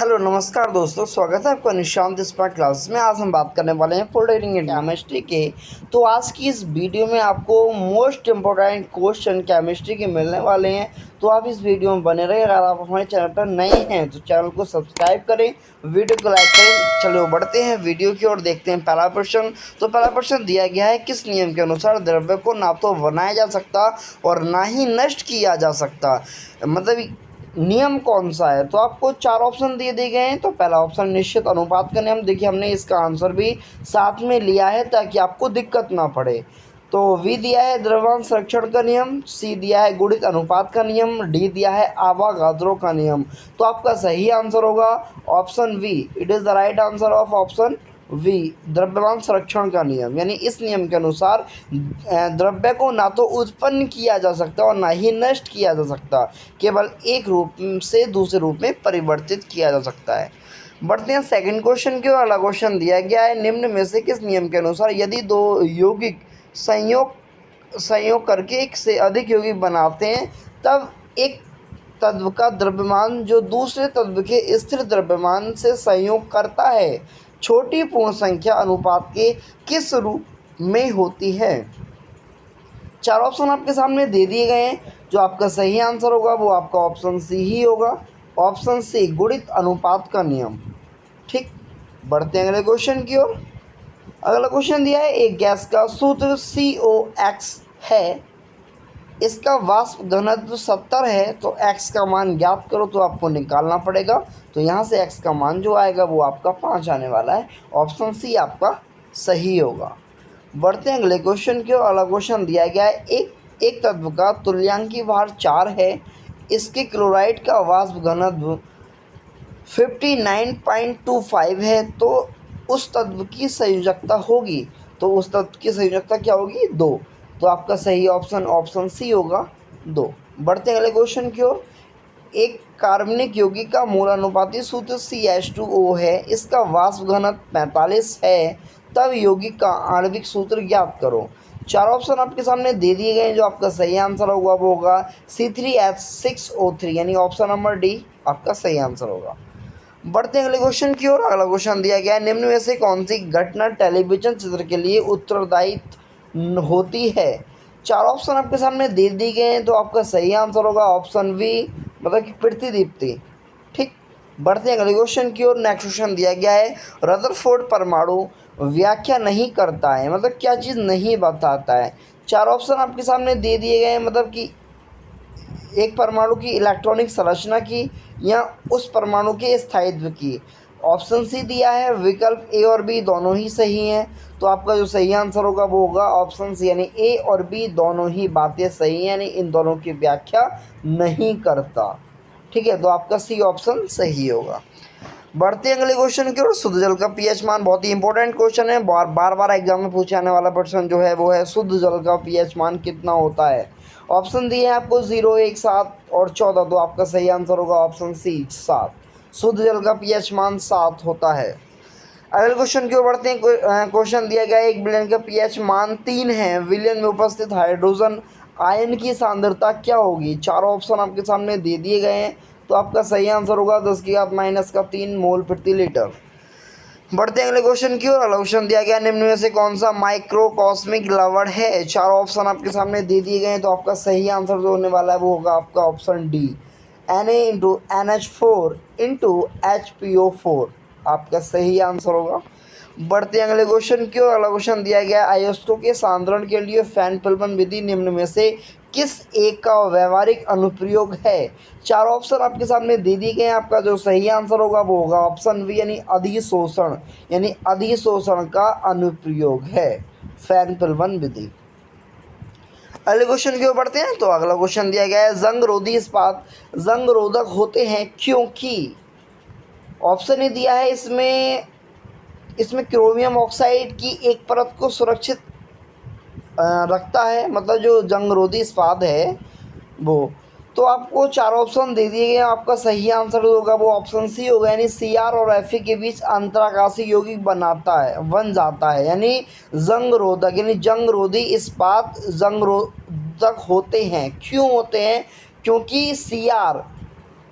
Hello नमस्कार दोस्तों, स्वागत है आपका निशांत स्मार्ट क्लास में। आज हम बात करने वाले हैं फोल्डरिंग इन केमिस्ट्री के। तो आज की इस वीडियो में आपको मोस्ट इम्पोर्टेंट क्वेश्चन केमिस्ट्री के मिलने वाले हैं। तो आप इस वीडियो में बने रहे। अगर आप हमारे चैनल पर नए हैं तो चैनल को सब्सक्राइब करें, वीडियो को लाइक करें। चलो बढ़ते हैं वीडियो की ओर, देखते हैं पहला प्रश्न। तो पहला प्रश्न दिया गया है, किस नियम के अनुसार द्रव्य को ना तो बनाया जा सकता और ना ही नष्ट किया जा सकता, मतलब नियम कौन सा है। तो आपको चार ऑप्शन दिए गए हैं। तो पहला ऑप्शन निश्चित अनुपात का नियम। देखिए हमने इसका आंसर भी साथ में लिया है ताकि आपको दिक्कत ना पड़े। तो वी दिया है द्रव्यमान संरक्षण का नियम, सी दिया है गुणित अनुपात का नियम, डी दिया है आवागाद्रो का नियम। तो आपका सही आंसर होगा option B. It is the right answer of option B, द्रव्यमान संरक्षण का नियम। यानी इस नियम के अनुसार द्रव्य को ना तो उत्पन्न किया जा सकता और ना ही नष्ट किया जा सकता, केवल एक रूप से दूसरे रूप में परिवर्तित किया जा सकता है। बढ़ते हैं सेकंड क्वेश्चन की ओर। अगला क्वेश्चन दिया गया है, निम्न में से किस नियम के अनुसार यदि दो यौगिक संयोग करके एक से अधिक यौगिक बनाते हैं तब एक तत्व का द्रव्यमान जो दूसरे तत्व के स्थिर द्रव्यमान से संयोग करता है छोटी पूर्ण संख्या अनुपात के किस रूप में होती है। चार ऑप्शन आपके सामने दे दिए गए हैं। जो आपका सही आंसर होगा वो आपका ऑप्शन सी ही होगा, ऑप्शन सी गुणित अनुपात का नियम। ठीक, बढ़ते हैं अगले क्वेश्चन की ओर। अगला क्वेश्चन दिया है, एक गैस का सूत्र COX है, इसका वाष्प घनत्व 70 है, तो x का मान ज्ञात करो। तो आपको निकालना पड़ेगा। तो यहाँ से x का मान जो आएगा वो आपका 5 आने वाला है। ऑप्शन सी आपका सही होगा। बढ़ते हैं अगले क्वेश्चन की ओर। अगला क्वेश्चन दिया गया है, एक तत्व का तुल्यांकी भार 4 है, इसके क्लोराइड का वाष्प घनत्व 59.25 है, तो उस तत्व की संयोजकता होगी। तो उस तत्व की संयोजकता क्या होगी? 2। तो आपका सही ऑप्शन ऑप्शन सी होगा 2। बढ़ते हैं अगले क्वेश्चन की ओर। एक कार्बनिक यौगिक का मूल अनुपाती सूत्र CH2O है, इसका वाष्प घनत्व 45 है, तब यौगिक का आणविक सूत्र ज्ञात करो। चार ऑप्शन आपके सामने दे दिए गए हैं। जो आपका सही आंसर होगा वो होगा C3H6O3, यानी ऑप्शन नंबर डी आपका सही आंसर होगा। बढ़ते हैं अगले क्वेश्चन की ओर। अगला क्वेश्चन दिया गया है, निम्न में से कौन सी घटना टेलीविजन चित्र के लिए उत्तरदायी होती है। चार ऑप्शन आपके सामने दे दिए गए हैं। तो आपका सही आंसर होगा ऑप्शन वी, मतलब कि प्रतिदीप्ति। ठीक, बढ़ते हैं अगले क्वेश्चन की ओर। नेक्स्ट क्वेश्चन दिया गया है, रदरफोर्ड परमाणु व्याख्या नहीं करता है, मतलब क्या चीज़ नहीं बताता है। चार ऑप्शन आपके सामने दे दिए गए हैं, मतलब कि एक परमाणु की इलेक्ट्रॉनिक संरचना की या उस परमाणु के स्थायित्व की। ऑप्शन सी दिया है, विकल्प ए और बी दोनों ही सही हैं। तो आपका जो सही आंसर होगा वो होगा ऑप्शन सी, यानी ए और बी दोनों ही बातें सही हैं, यानी इन दोनों की व्याख्या नहीं करता। ठीक है, तो आपका सी ऑप्शन सही होगा। बढ़ते हैं अगले क्वेश्चन की ओर। शुद्ध जल का pH मान बहुत ही इंपॉर्टेंट क्वेश्चन है, बार बार एग्जाम में पूछे आने वाला प्रश्न जो है वो है, शुद्ध जल का pH मान कितना होता है। ऑप्शन दिए हैं आपको 0, 1, 7 और 14। तो आपका सही आंसर होगा ऑप्शन सी 7। शुद्ध जल का pH मान 7 होता है। अगले क्वेश्चन की ओर बढ़ते हैं। क्वेश्चन दिया गया है, 1 विलयन का pH मान 3 है, विलयन में उपस्थित हाइड्रोजन आयन की सांद्रता क्या होगी। चार ऑप्शन आपके सामने दे दिए गए हैं। तो आपका सही आंसर होगा 10⁻³ मोल प्रति लीटर। बढ़ते हैं अगले क्वेश्चन की ओर। अगला क्वेश्चन दिया गया, निम्न में से कौन सा माइक्रोकॉस्मिक लवण है। चार ऑप्शन आपके सामने दे दिए गए हैं। तो आपका सही आंसर जो होने वाला है वो होगा आपका ऑप्शन डी, Na×NH4×HPO4 आपका सही आंसर होगा। बढ़ते हैं अगले क्वेश्चन की ओर। अगला क्वेश्चन दिया गया, अयस्कों के सांद्रण के लिए फैन पिलमन विधि निम्न में से किस एक का व्यवहारिक अनुप्रयोग है। चार ऑप्शन आपके सामने दे दिए गए हैं। आपका जो सही आंसर होगा वो होगा ऑप्शन वी, यानी अधिशोषण, यानी अधिशोषण का अनुप्रयोग है फैन पिलमन विधि। अगले क्वेश्चन की ओर बढ़ते हैं। तो अगला क्वेश्चन दिया गया है, जंग रोधी इस्पात जंग रोधक होते हैं क्योंकि। ऑप्शन ए दिया है, इसमें क्रोमियम ऑक्साइड की एक परत को सुरक्षित रखता है, मतलब जो जंगरोधी इस्पात है वो। तो आपको चार ऑप्शन दे दिए गए हैं। आपका सही आंसर होगा वो ऑप्शन सी होगा, यानी Cr और Fe के बीच अंतराकाशी यौगिक बन जाता है, यानी जंगरोधक, यानी जंगरोधी इस्पात जंगरोधक होते हैं। क्यों होते हैं? क्योंकि Cr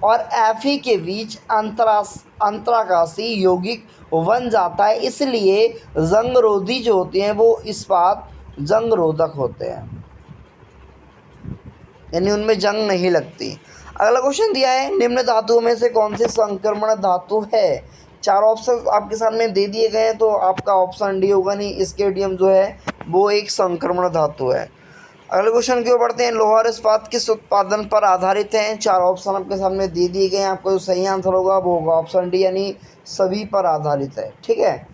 और Fe के बीच अंतराकाशी यौगिक बन जाता है, इसलिए जंगरोधी जो होते हैं वो इस्पात जंगरोधक होते हैं, यानी उनमें जंग नहीं लगती। अगला क्वेश्चन दिया है, निम्न धातुओं में से कौन सी संक्रमण धातु है। चार ऑप्शन आपके सामने दे दिए गए हैं, तो आपका ऑप्शन डी होगा, नहीं स्केडियम जो है वो एक संक्रमण धातु है। अगले क्वेश्चन की ओर बढ़ते हैं, लोहा और इस्पात किस उत्पादन पर आधारित हैं। चार ऑप्शन आपके सामने दे दिए गए हैं, आपको जो सही आंसर होगा वो होगा ऑप्शन डी, यानी सभी पर आधारित है। ठीक है,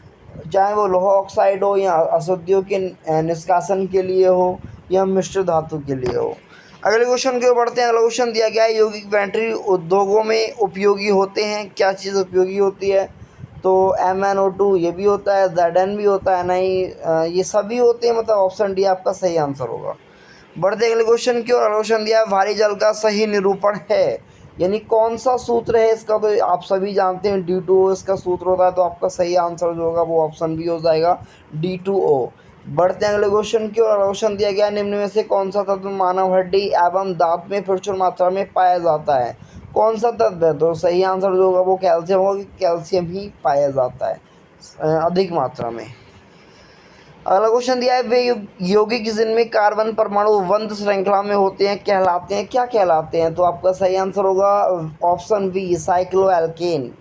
चाहे वो लोहा ऑक्साइड हो या अशुद्धियों के निष्कासन के लिए हो या मिश्र धातु के लिए हो। अगले क्वेश्चन की ओर बढ़ते हैं। अगला क्वेश्चन दिया गया है, यौगिक बैटरी उद्योगों में उपयोगी होते हैं। क्या चीज़ उपयोगी होती है, तो MnO2 ये भी होता है, Zn भी होता है, नहीं ये सभी होते हैं, मतलब ऑप्शन डी आपका सही आंसर होगा। बढ़ते अगले क्वेश्चन की ओर। अगला क्वेश्चन दिया है, भारी जल का सही निरूपण है, यानी कौन सा सूत्र है इसका, तो आप सभी जानते हैं D2O इसका सूत्र होता है, तो आपका सही आंसर जो होगा वो ऑप्शन बी हो जाएगा, D2O। बढ़ते हैं अगले क्वेश्चन की ओर। क्वेश्चन दिया गया, निम्न में से कौन सा तत्व मानव हड्डी एवं दांत में प्रचुर मात्रा में पाया जाता है। कौन सा तत्व है, तो सही आंसर जो होगा वो कैल्शियम होगा, कैल्शियम ही पाया जाता है अधिक मात्रा में। अगला क्वेश्चन दिया है, वे यौगिक जिनमें कार्बन परमाणु बंध श्रृंखला में होते हैं कहलाते हैं, क्या कहलाते हैं, तो आपका सही आंसर होगा ऑप्शन बी, साइक्लोएल्केन।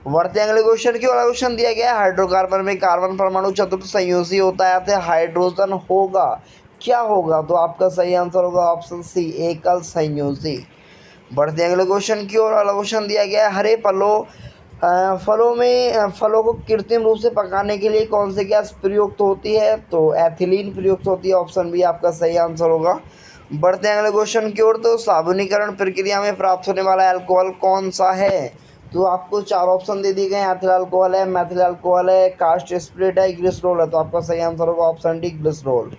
बढ़ते हैं अगले क्वेश्चन की ओर। क्वेश्चन दिया गया है, हाइड्रोकार्बन में कार्बन परमाणु चतुर्थ संयोजी होता है, तो हाइड्रोजन होगा, क्या होगा, तो आपका सही आंसर होगा ऑप्शन सी, एकल संयोजी। बढ़ते हैं अगले क्वेश्चन की ओर। अगला क्वेश्चन दिया गया है, हरे फलों को कृत्रिम रूप से पकाने के लिए कौन सी गैस प्रयुक्त होती है, तो एथिलीन प्रयुक्त होती है, ऑप्शन बी आपका सही आंसर होगा। बढ़ते हैं अगले क्वेश्चन की ओर। तो साबुनीकरण प्रक्रिया में प्राप्त होने वाला अल्कोहल कौन सा है, तो आपको चार ऑप्शन दे दिए गए हैं, एथिल अल्कोहल है, मेथिल अल्कोहल है, कास्ट स्प्रेट है, ग्लिसरॉल है, तो आपका सही आंसर होगा ऑप्शन डी, ग्लिसरॉल।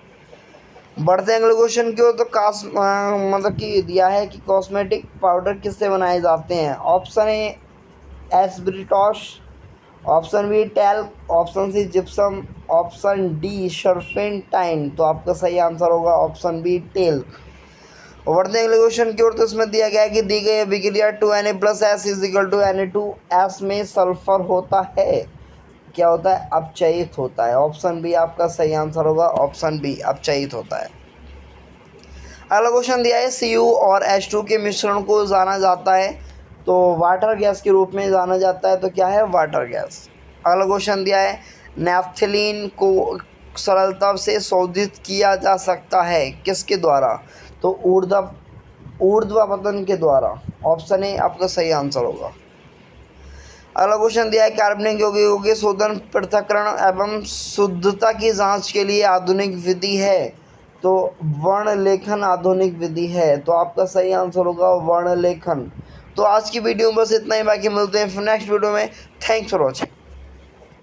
बढ़ते हैं अगले क्वेश्चन की ओर। तो मतलब कि दिया है कि कॉस्मेटिक पाउडर किससे बनाए जाते हैं। Option A asbestos, option B talc, option C gypsum, option D serpentine, तो आपका सही आंसर होगा ऑप्शन बी टेल्क। बढ़ते हैं अगले क्वेश्चन की ओर। तो इसमें दिया गया है कि दी गई अभिक्रिया 2Na+S = Na2S में सल्फर होता है, क्या होता है, अपचयित होता है, ऑप्शन बी आपका सही आंसर होगा, ऑप्शन बी अपचयित होता है। अगला क्वेश्चन दिया है, Cu और H2 के मिश्रण को जाना जाता है, तो वाटर गैस के रूप में जाना जाता है, तो क्या है, वाटर गैस। अगला क्वेश्चन दिया है, नैफ्थलीन को सरलता से शोधित किया जा सकता है किसके द्वारा, तो ऊर्ध्वाधर के द्वारा, ऑप्शन ए आपका सही आंसर होगा। अगला क्वेश्चन दिया है, कार्बनिक यौगिकों के शोधन, पृथक्करण एवं शुद्धता की जांच के लिए आधुनिक विधि है, तो वर्णलेखन आधुनिक विधि है, तो आपका सही आंसर होगा वर्णलेखन। तो आज की वीडियो में बस इतना ही, बाकी मिलते हैं फिर नेक्स्ट वीडियो में। Thanks for watching.